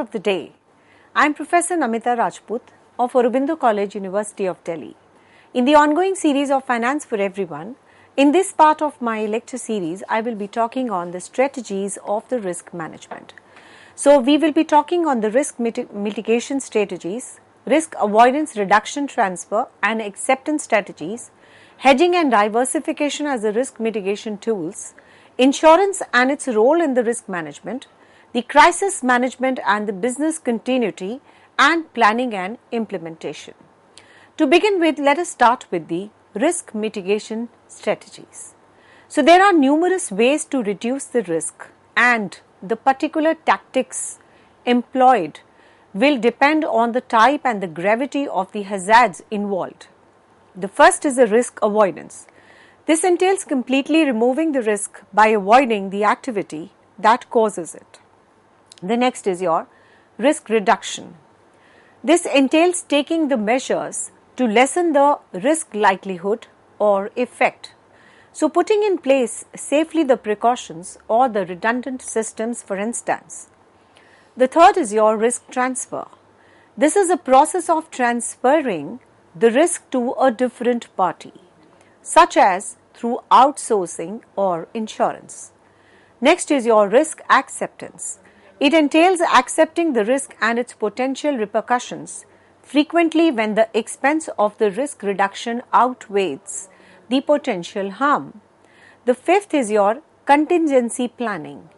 of the day. I am Professor Namita Rajput of Aurobindo College, University of Delhi. In the ongoing series of Finance for Everyone, in this part of my lecture series, I will be talking on the strategies of the risk management. So, we will be talking on the risk mitigation strategies, risk avoidance, reduction, transfer and acceptance strategies, hedging and diversification as the risk mitigation tools, insurance and its role in the risk management, the crisis management and the business continuity, and planning and implementation. To begin with, let us start with the risk mitigation strategies. So, there are numerous ways to reduce the risk, and the particular tactics employed will depend on the type and the gravity of the hazards involved. The first is the risk avoidance. This entails completely removing the risk by avoiding the activity that causes it. The next is your risk reduction. This entails taking the measures to lessen the risk likelihood or effect. So, putting in place safely the precautions or the redundant systems, for instance. The third is your risk transfer. This is a process of transferring the risk to a different party, such as through outsourcing or insurance. Next is your risk acceptance. It entails accepting the risk and its potential repercussions, frequently when the expense of the risk reduction outweighs the potential harm. The fifth is your contingency planning.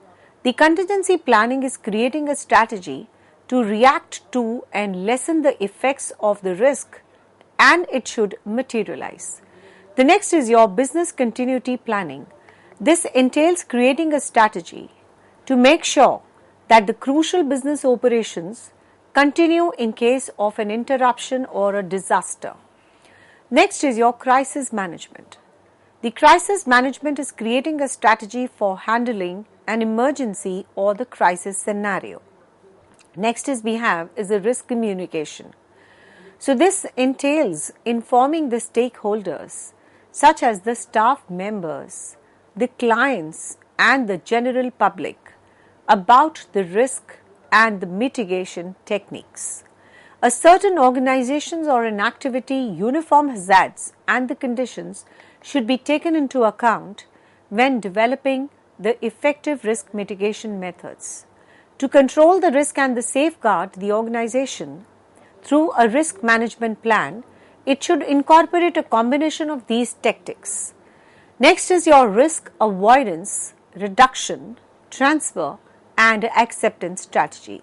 The contingency planning is creating a strategy to react to and lessen the effects of the risk, and it should materialize. The next is your business continuity planning. This entails creating a strategy to make sure that the crucial business operations continue in case of an interruption or a disaster. Next is your crisis management. The crisis management is creating a strategy for handling an emergency or the crisis scenario. Next is the risk communication. So, this entails informing the stakeholders such as the staff members, the clients and the general public about the risk and the mitigation techniques. A certain organizations or an activity uniform hazards and the conditions should be taken into account when developing the effective risk mitigation methods. To control the risk and the safeguard the organization through a risk management plan, it should incorporate a combination of these tactics. Next is your risk avoidance, reduction, transfer and acceptance strategy.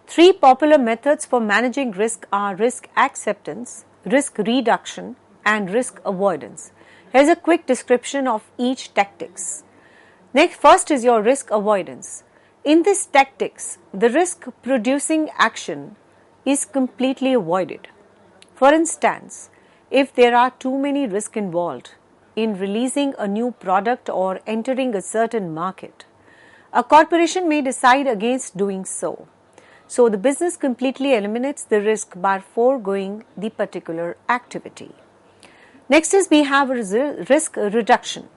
Three popular methods for managing risk are risk acceptance, risk reduction and risk avoidance. Here is a quick description of each tactics. Next, first is your risk avoidance. In this tactics, the risk producing action is completely avoided. For instance, if there are too many risks involved in releasing a new product or entering a certain market, a corporation may decide against doing so. So, the business completely eliminates the risk by foregoing the particular activity. Next is we have risk reduction.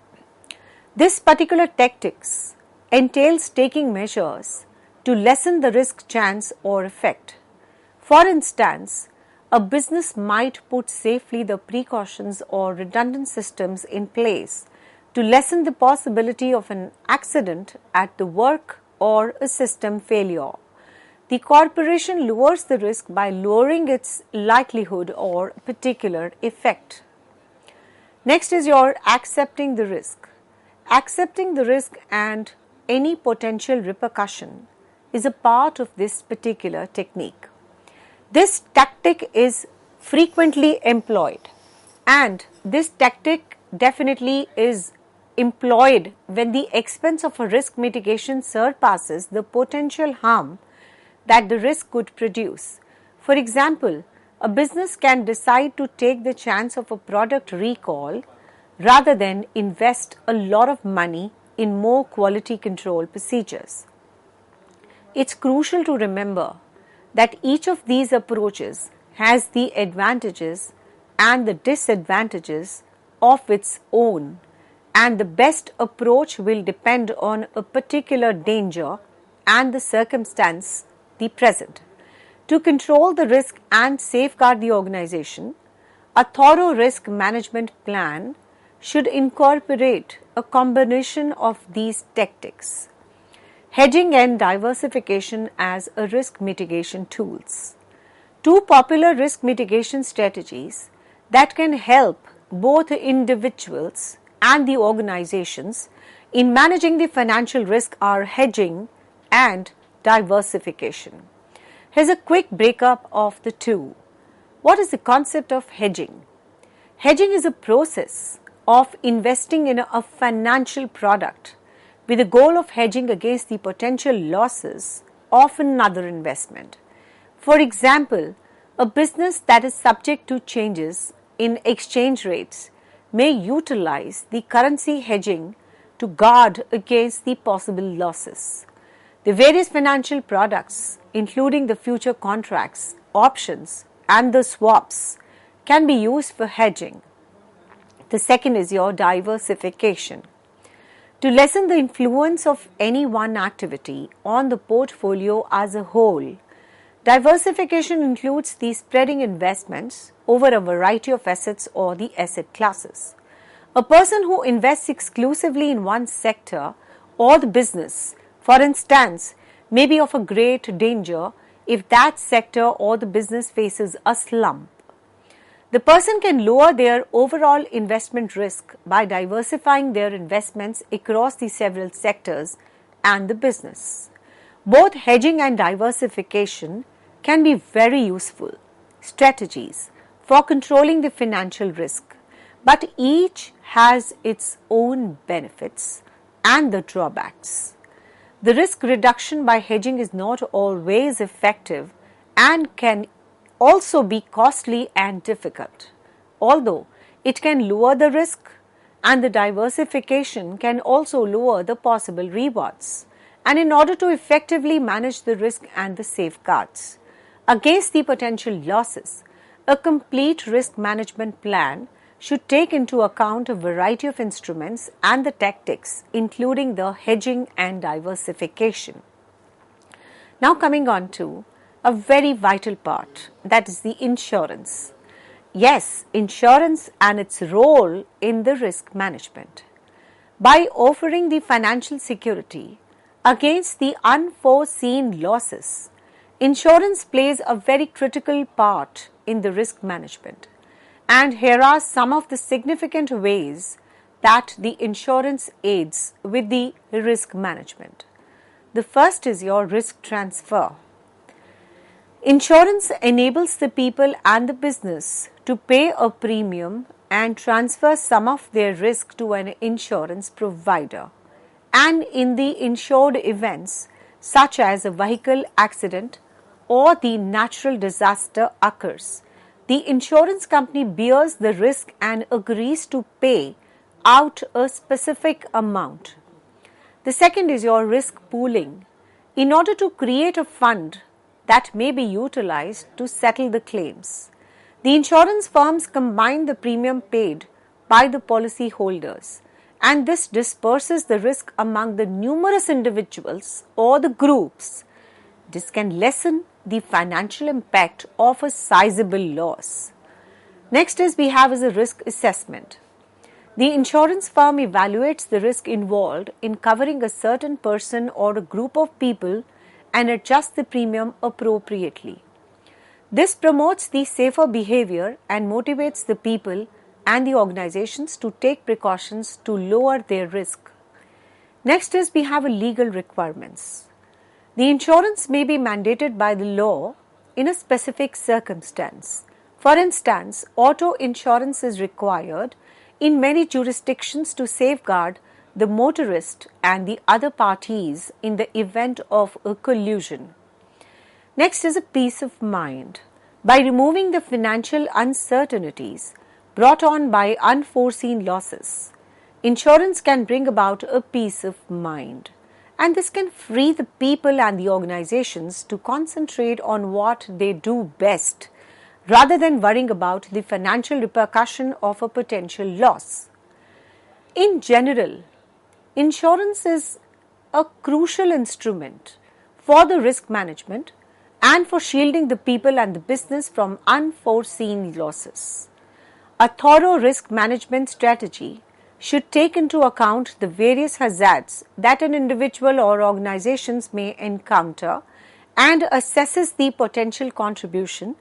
This particular tactics entails taking measures to lessen the risk chance or effect. For instance, a business might put safely the precautions or redundant systems in place to lessen the possibility of an accident at the work or a system failure. The corporation lowers the risk by lowering its likelihood or particular effect. Next is your accepting the risk. Accepting the risk and any potential repercussion is a part of this particular technique. This tactic is frequently employed, and this tactic definitely is employed when the expense of a risk mitigation surpasses the potential harm that the risk could produce. For example, a business can decide to take the chance of a product recall rather than invest a lot of money in more quality control procedures. It's crucial to remember that each of these approaches has the advantages and the disadvantages of its own, and the best approach will depend on a particular danger and the circumstance the present. To control the risk and safeguard the organization, a thorough risk management plan should incorporate a combination of these tactics. Hedging and diversification as a risk mitigation tools. Two popular risk mitigation strategies that can help both individuals and the organizations in managing the financial risk are hedging and diversification. Here's a quick breakup of the two. What is the concept of hedging? Hedging is a process of investing in a financial product with the goal of hedging against the potential losses of another investment. For example, a business that is subject to changes in exchange rates may utilize the currency hedging to guard against the possible losses. The various financial products, including the future contracts, options, and the swaps, can be used for hedging. The second is your diversification. To lessen the influence of any one activity on the portfolio as a whole, diversification includes the spreading investments over a variety of assets or the asset classes. A person who invests exclusively in one sector or the business, for instance, may be of a great danger if that sector or the business faces a slump. The person can lower their overall investment risk by diversifying their investments across the several sectors and the business. Both hedging and diversification can be very useful strategies for controlling the financial risk, but each has its own benefits and the drawbacks. The risk reduction by hedging is not always effective and can also be costly and difficult. Although it can lower the risk, and the diversification can also lower the possible rewards. And in order to effectively manage the risk and the safeguards against the potential losses, a complete risk management plan should take into account a variety of instruments and the tactics, including the hedging and diversification. Now coming on to a very vital part, that is the insurance. Yes, insurance and its role in the risk management. By offering the financial security against the unforeseen losses, insurance plays a very critical part in the risk management. And here are some of the significant ways that the insurance aids with the risk management. The first is your risk transfer. Insurance enables the people and the business to pay a premium and transfer some of their risk to an insurance provider. And in the insured events, such as a vehicle accident or the natural disaster occurs, the insurance company bears the risk and agrees to pay out a specific amount. The second is your risk pooling. In order to create a fund that may be utilized to settle the claims, the insurance firms combine the premium paid by the policy holders, and this disperses the risk among the numerous individuals or the groups. This can lessen the financial impact of a sizable loss. Next is we have is a risk assessment. The insurance firm evaluates the risk involved in covering a certain person or a group of people and adjusts the premium appropriately. This promotes the safer behavior and motivates the people and the organizations to take precautions to lower their risk. Next is we have a legal requirements. The insurance may be mandated by the law in a specific circumstance. For instance, auto insurance is required in many jurisdictions to safeguard the motorist and the other parties in the event of a collision. Next is a peace of mind. By removing the financial uncertainties brought on by unforeseen losses, insurance can bring about a peace of mind. And this can free the people and the organizations to concentrate on what they do best rather than worrying about the financial repercussion of a potential loss. In general, insurance is a crucial instrument for the risk management and for shielding the people and the business from unforeseen losses. A thorough risk management strategy should take into account the various hazards that an individual or organizations may encounter and assesses the potential contribution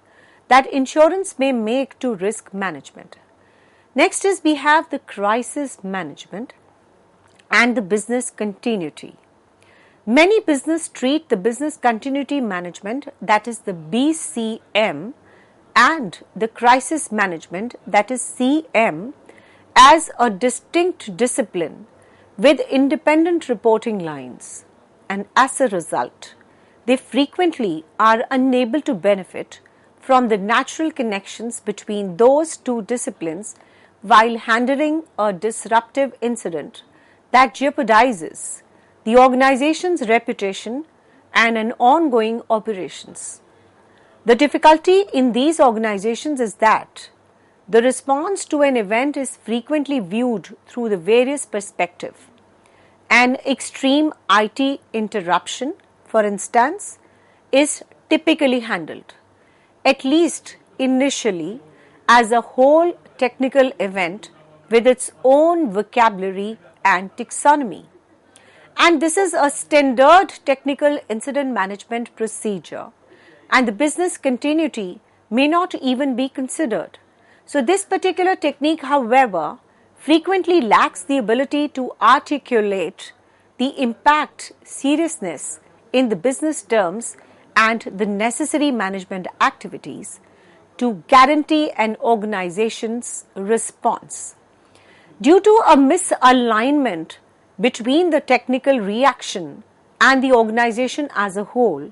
that insurance may make to risk management. Next is we have the crisis management and the business continuity. Many business treat the business continuity management, that is the BCM, and the crisis management, that is CM, as a distinct discipline with independent reporting lines, and as a result, they frequently are unable to benefit from the natural connections between those two disciplines while handling a disruptive incident that jeopardizes the organization's reputation and an ongoing operations. The difficulty in these organizations is that the response to an event is frequently viewed through the various perspectives. An extreme IT interruption, for instance, is typically handled, at least initially, as a whole technical event with its own vocabulary and taxonomy. And this is a standard technical incident management procedure, and the business continuity may not even be considered. So this particular technique, however, frequently lacks the ability to articulate the impact seriousness in the business terms and the necessary management activities to guarantee an organization's response. Due to a misalignment between the technical reaction and the organization as a whole,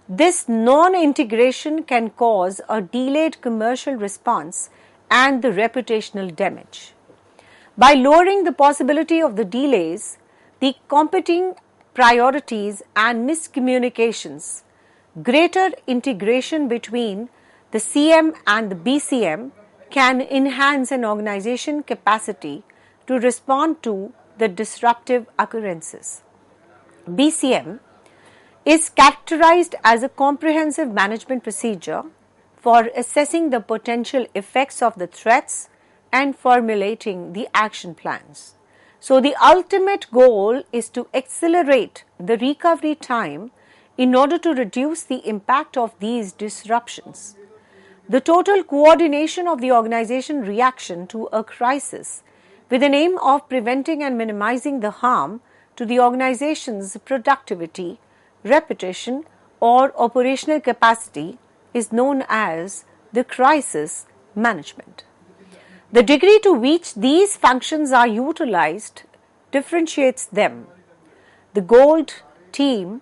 this non-integration can cause a delayed commercial response and the reputational damage. By lowering the possibility of the delays, the competing priorities and miscommunications, greater integration between the CM and the BCM can enhance an organization capacity to respond to the disruptive occurrences. BCM is characterized as a comprehensive management procedure for assessing the potential effects of the threats and formulating the action plans. So the ultimate goal is to accelerate the recovery time in order to reduce the impact of these disruptions. The total coordination of the organization reaction to a crisis with an aim of preventing and minimizing the harm to the organization's productivity, reputation, or operational capacity is known as the crisis management. The degree to which these functions are utilized differentiates them. The GOLD team,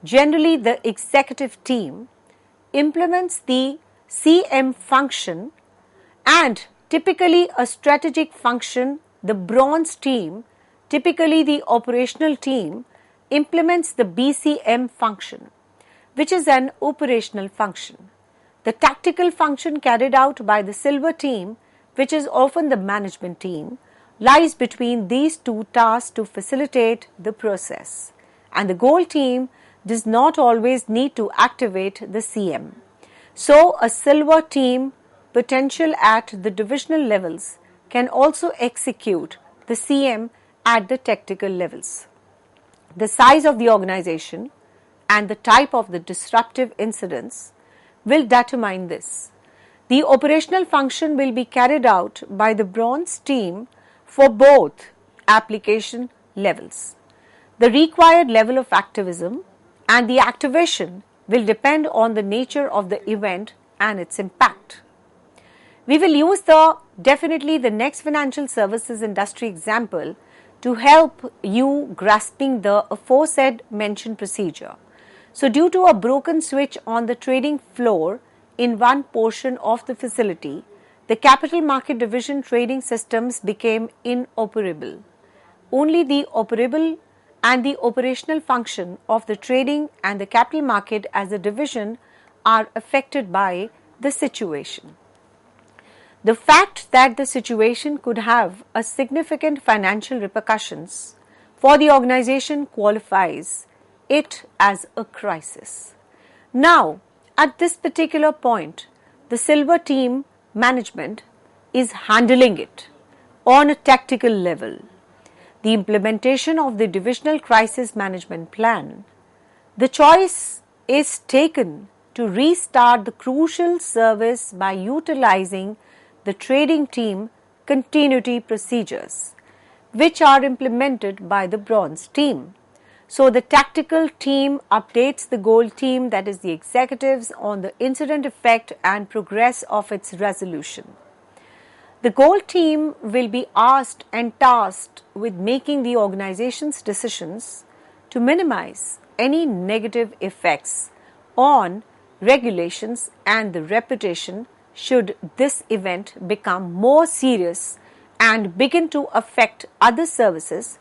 generally the executive team, implements the CM function, and typically a strategic function, the bronze team, typically the operational team, implements the BCM function, which is an operational function. The tactical function carried out by the silver team, which is often the management team, lies between these two tasks to facilitate the process, and the gold team does not always need to activate the CM. So, a silver team potential at the divisional levels can also execute the CM at the tactical levels. The size of the organization and the type of the disruptive incidents will determine this. The operational function will be carried out by the bronze team for both application levels. The required level of activism and the activation will depend on the nature of the event and its impact. We will use definitely the next financial services industry example to help you grasping the aforesaid mentioned procedure. So due to a broken switch on the trading floor in one portion of the facility, the capital market division trading systems became inoperable. Only the operable and the operational function of the trading and the capital market as a division are affected by the situation. The fact that the situation could have a significant financial repercussions for the organization qualifies it as a crisis. Now, At this particular point, the silver team management is handling it on a tactical level. The implementation of the divisional crisis management plan, the choice is taken to restart the crucial service by utilizing the trading team continuity procedures, which are implemented by the bronze team. So the tactical team updates the gold team, that is the executives, on the incident effect and progress of its resolution. The gold team will be asked and tasked with making the organization's decisions to minimize any negative effects on regulations and the reputation should this event become more serious and begin to affect other services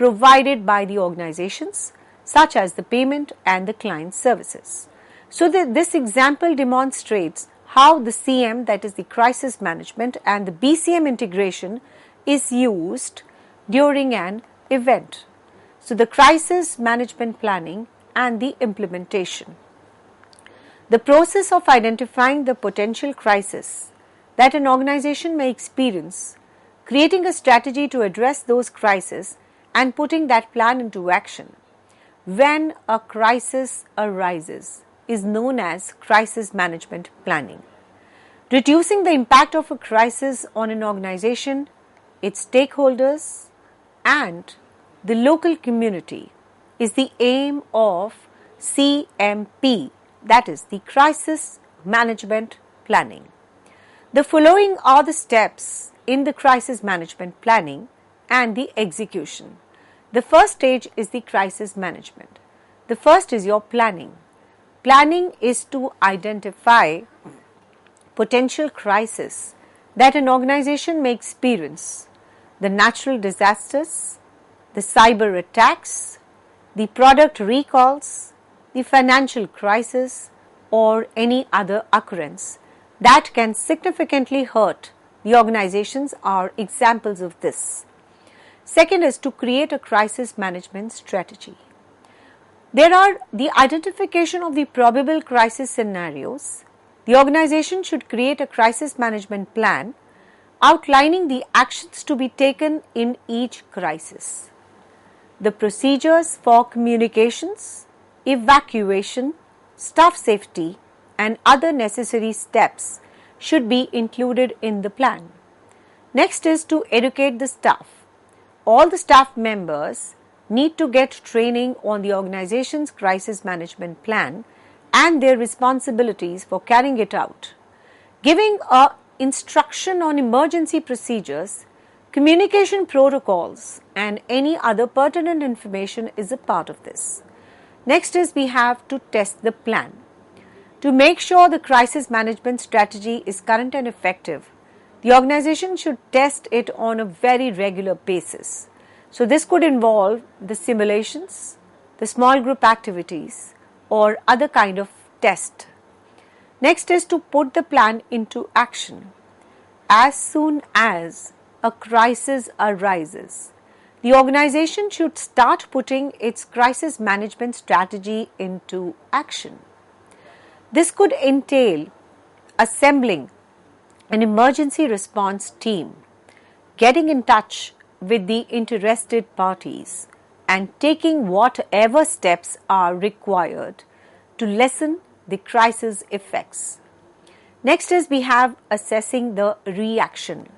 provided by the organizations, such as the payment and the client services. So this example demonstrates how the CM, that is the crisis management, and the BCM integration is used during an event. So the crisis management planning and the implementation. The process of identifying the potential crisis that an organization may experience, creating a strategy to address those crises, and putting that plan into action when a crisis arises is known as crisis management planning. Reducing the impact of a crisis on an organization, its stakeholders, and the local community is the aim of CMP, that is the crisis management planning. The following are the steps in the crisis management planning and the execution. The first stage is the crisis management. The first is your planning. Planning is to identify potential crisis that an organization may experience, the natural disasters, the cyber attacks, the product recalls, the financial crisis, or any other occurrence that can significantly hurt the organizations are examples of this. Second is to create a crisis management strategy. There are the identification of the probable crisis scenarios. The organization should create a crisis management plan outlining the actions to be taken in each crisis. The procedures for communications, evacuation, staff safety, and other necessary steps should be included in the plan. Next is to educate the staff. All the staff members need to get training on the organization's crisis management plan and their responsibilities for carrying it out. Giving a instruction on emergency procedures, communication protocols, and any other pertinent information is a part of this. Next is we have to test the plan. To make sure the crisis management strategy is current and effective, the organization should test it on a very regular basis. So this could involve the simulations, the small group activities, or other kind of test. Next is to put the plan into action. As soon as a crisis arises, the organization should start putting its crisis management strategy into action. This could entail assembling an emergency response team, getting in touch with the interested parties, and taking whatever steps are required to lessen the crisis effects. Next is we have assessing the reaction.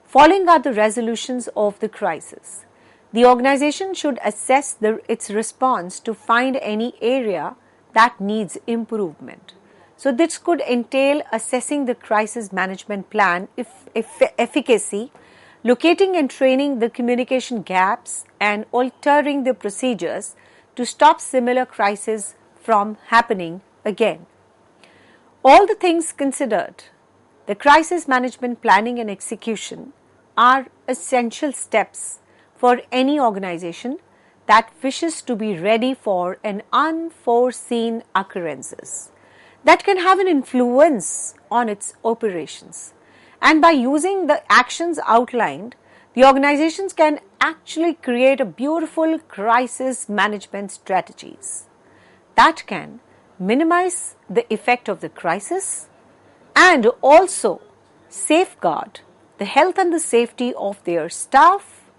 Following are the resolutions of the crisis. The organization should assess its response to find any area that needs improvement. So this could entail assessing the crisis management plan efficacy, locating and training the communication gaps, and altering the procedures to stop similar crises from happening again. All the things considered, the crisis management planning and execution are essential steps for any organization that wishes to be ready for an unforeseen occurrences that can have an influence on its operations. And by using the actions outlined, the organizations can actually create a beautiful crisis management strategies that can minimize the effect of the crisis and also safeguard the health and the safety of their staff,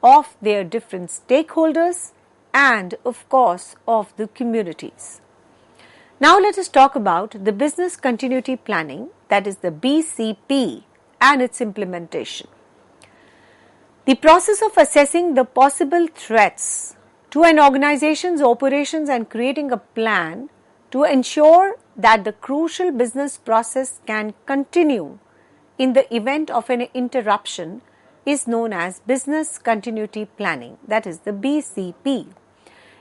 of their different stakeholders, and of course of the communities. Now let us talk about the business continuity planning, that is the BCP, and its implementation. The process of assessing the possible threats to an organization's operations and creating a plan to ensure that the crucial business process can continue in the event of an interruption is known as business continuity planning, that is the BCP.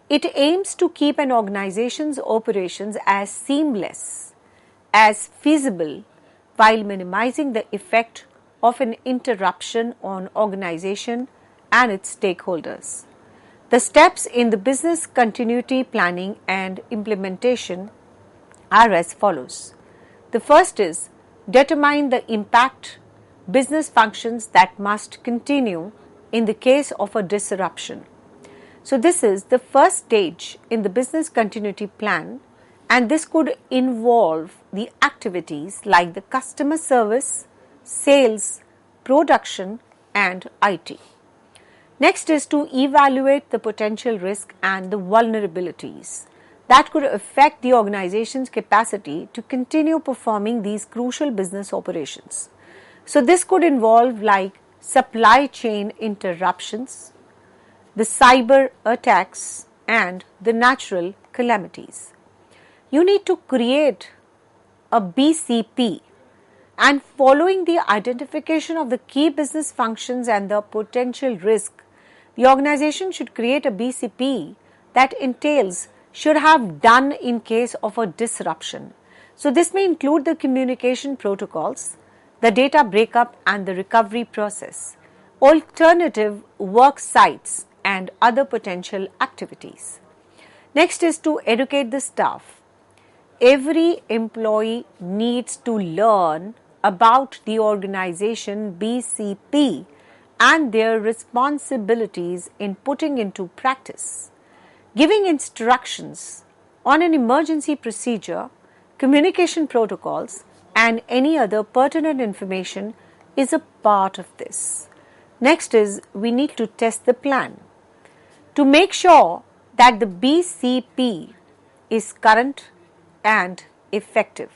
It aims to keep an organization's operations as seamless as feasible while minimizing the effect of an interruption on organization and its stakeholders. The steps in the business continuity planning and implementation are as follows. The first is determine the impact business functions that must continue in the case of a disruption. So this is the first stage in the business continuity plan, and this could involve the activities like the customer service, sales, production, and IT. Next is to evaluate the potential risk and the vulnerabilities that could affect the organization's capacity to continue performing these crucial business operations. So this could involve like supply chain interruptions, the cyber attacks, and the natural calamities. You need to create a BCP, and following the identification of the key business functions and the potential risk, the organization should create a BCP that entails should have done in case of a disruption. So this may include the communication protocols, the data breakup and the recovery process, alternative work sites, and other potential activities. Next is to educate the staff. Every employee needs to learn about the organization BCP and their responsibilities in putting into practice. Giving instructions on an emergency procedure, communication protocols, and any other pertinent information is a part of this. Next is we need to test the plan. To make sure that the BCP is current and effective,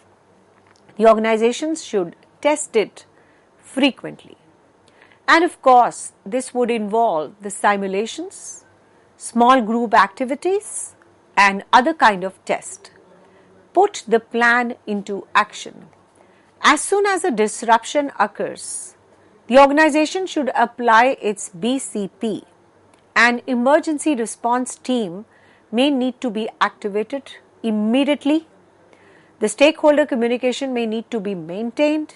the organizations should test it frequently. And of course, this would involve the simulations, small group activities, and other kind of test. Put the plan into action. As soon as a disruption occurs, the organization should apply its BCP. An emergency response team may need to be activated immediately. The stakeholder communication may need to be maintained,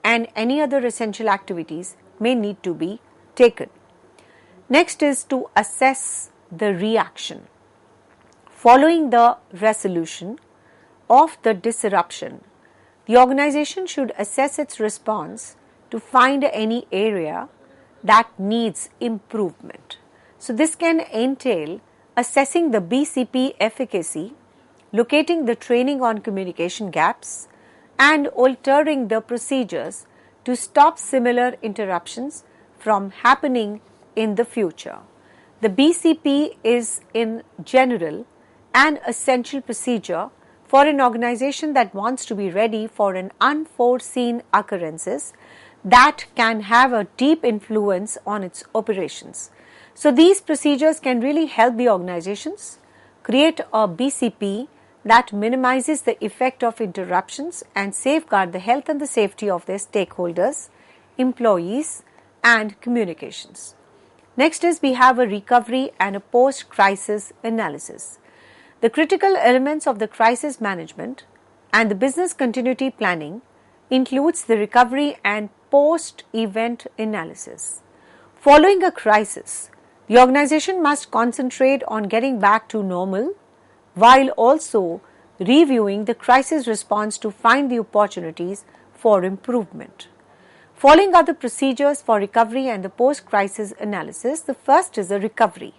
and any other essential activities may need to be taken. Next is to assess the reaction. Following the resolution of the disruption, the organization should assess its response to find any area that needs improvement. So this can entail assessing the BCP efficacy, locating the training on communication gaps, and altering the procedures to stop similar interruptions from happening in the future. The BCP is in general an essential procedure for an organization that wants to be ready for an unforeseen occurrences that can have a deep influence on its operations. So these procedures can really help the organizations create a BCP that minimizes the effect of interruptions and safeguard the health and the safety of their stakeholders, employees, and communications. Next is we have a recovery and a post-crisis analysis. The critical elements of the crisis management and the business continuity planning includes the recovery and post-event analysis. Following a crisis, the organization must concentrate on getting back to normal while also reviewing the crisis response to find the opportunities for improvement. Following are the procedures for recovery and the post-crisis analysis. The first is the recovery.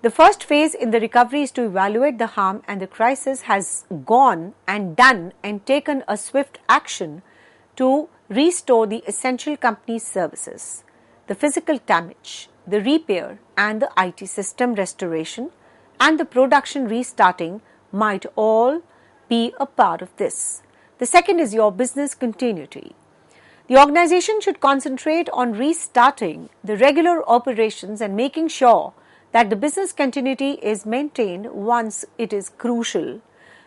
The first phase in the recovery is to evaluate the harm and the crisis has gone and done and taken a swift action to restore the essential company's services, the physical damage, the repair and the IT system restoration and the production restarting might all be a part of this. The second is your business continuity. The organization should concentrate on restarting the regular operations and making sure that the business continuity is maintained once it is crucial.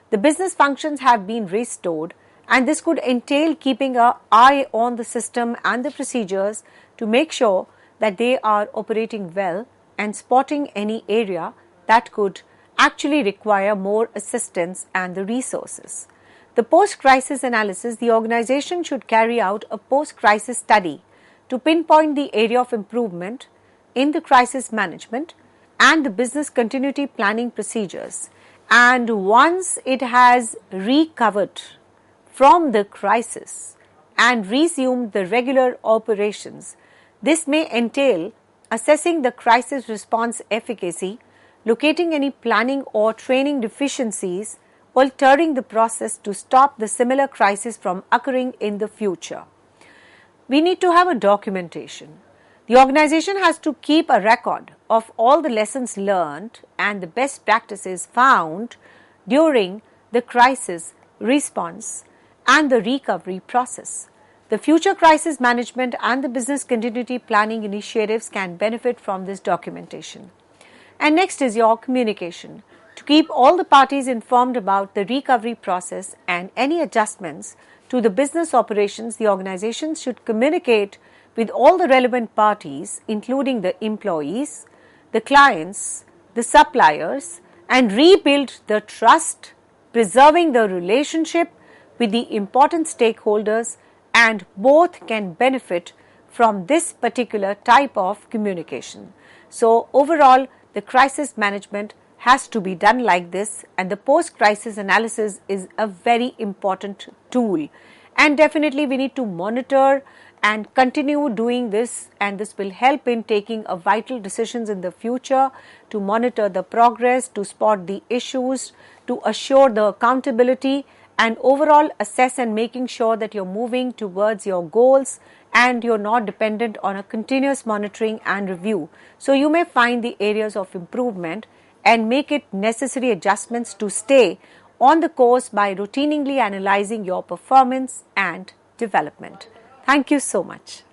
The business functions have been restored, and this could entail keeping an eye on the system and the procedures to make sure that they are operating well and spotting any area that could actually require more assistance and the resources. The post-crisis analysis, the organization should carry out a post-crisis study to pinpoint the area of improvement in the crisis management and the business continuity planning procedures. And once it has recovered from the crisis and resumed the regular operations, this may entail assessing the crisis response efficacy, locating any planning or training deficiencies, altering the process to stop the similar crisis from occurring in the future. We need to have a documentation. The organization has to keep a record of all the lessons learned and the best practices found during the crisis response and the recovery process. The future crisis management and the business continuity planning initiatives can benefit from this documentation. And next is your communication. To keep all the parties informed about the recovery process and any adjustments to the business operations, the organization should communicate with all the relevant parties, including the employees, the clients, the suppliers, and rebuild the trust, preserving the relationship with the important stakeholders, and both can benefit from this particular type of communication. So overall, the crisis management has to be done like this, and the post-crisis analysis is a very important tool. And definitely we need to monitor and continue doing this, and this will help in taking a vital decisions in the future, to monitor the progress, to spot the issues, to assure the accountability, and overall assess and making sure that you're moving towards your goals and you're not dependent on a continuous monitoring and review. So you may find the areas of improvement and make it necessary adjustments to stay on the course by routinely analyzing your performance and development. Thank you so much.